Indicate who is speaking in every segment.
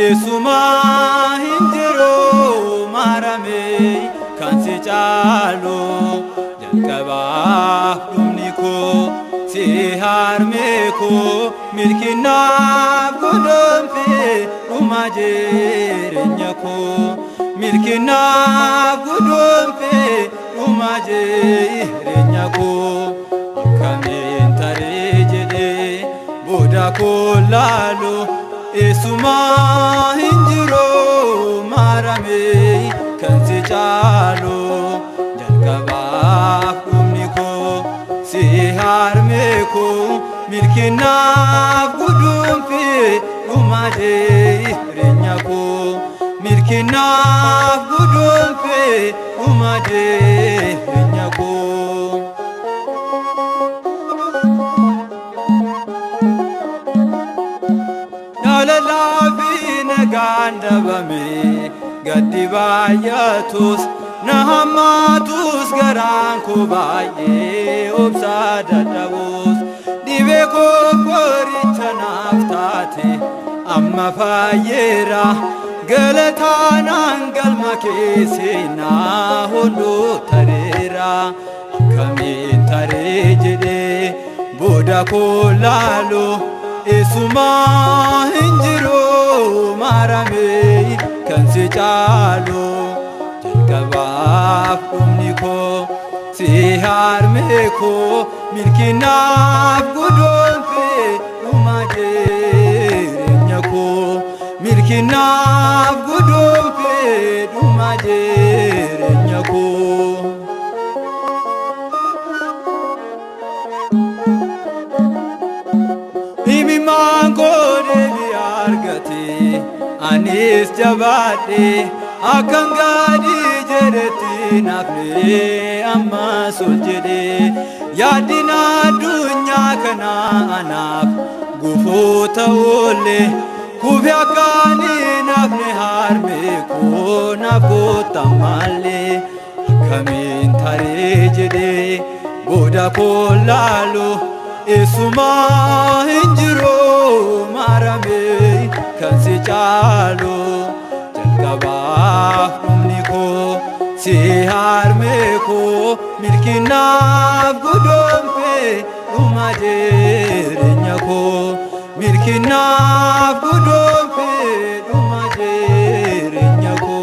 Speaker 1: Esuma hinjiro marame kansi chalo jalqaba dhumni ko si harme ko milkina gudunfe dhuma jireenya ko milkina gudunfe dhuma jireenya ko akkamiin taree jedhee booda koo laalu Esuma hinjiro marame kansi chalo jalqaba dhumni ko si harme ko milkina gudunfe dhuma jireenya ko milkina gudunfe dhuma jireenya ko Gandabame gaddi baay'atus nahamatus garaan ko baay'ee obsa dadhabus dhibee koo qoricha naaf taate amma fayyeera galataanaan galma kee seenaa hunduu tareera akkamiin taree jedhee booda koo laalu Esuma hinjiro marame kansi chalo jalqaba dhumni ko si harme ko milkina gudunfe dhuma jireenya ko milkina gudunfe dhuma jireenya ko Anis jabade akan gadi jedeti nafne amma soljede yadina dunya kana anaf gufota ole kubya kani nafne harme ko nafota male akamin tare jede boda ko lalu Esuma hinjiro marame kansi chalo jalqaba dhumni ko si harme ko milkina gudunfe dhuma jireenya ko milkina gudunfe dhuma jireenya ko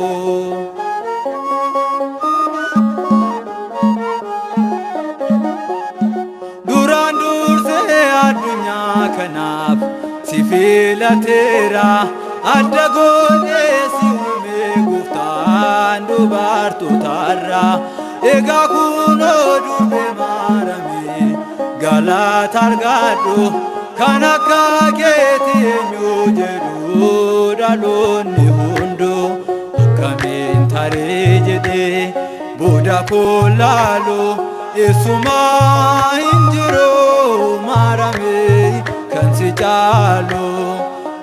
Speaker 1: duraan dursee addunyaa kanaaf si filateera adda goonee si uume gooftaan dubartootarra egaa kunoo durbee marame galata argadhu kan akka keeti eenyu jedhu dhaloonni hunduu akkamiin taree jedhee booda koo laalu Esuma hinjiro marame kansi chalo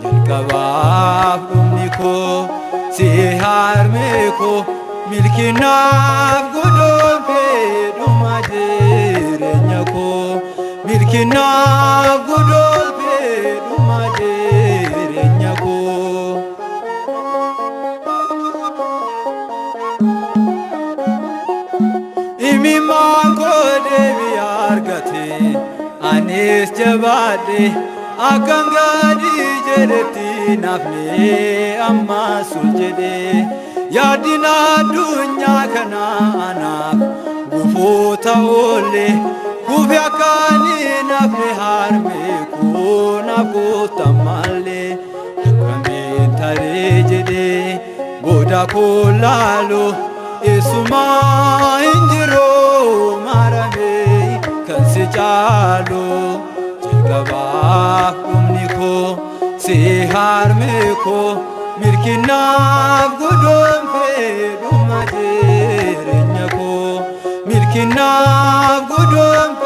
Speaker 1: jalqaba dhumni ko si harme ko milkina gudunfe dhuma jireenya ko milkina gudunfe dhuma jireenya ko Imimmaan koo deebii argate anis jabade akan gadi jedeti nafne amma soljede yadina dunya kana anaf gufota ole kubya kani nafne harme ko nafota male akamin tare jede boda ko laalu Esuma hinjiro marame kansi chalo jalqaba dhumni ko si harme ko milkina gudunfe dhuma jireenya ko milkina gudunfe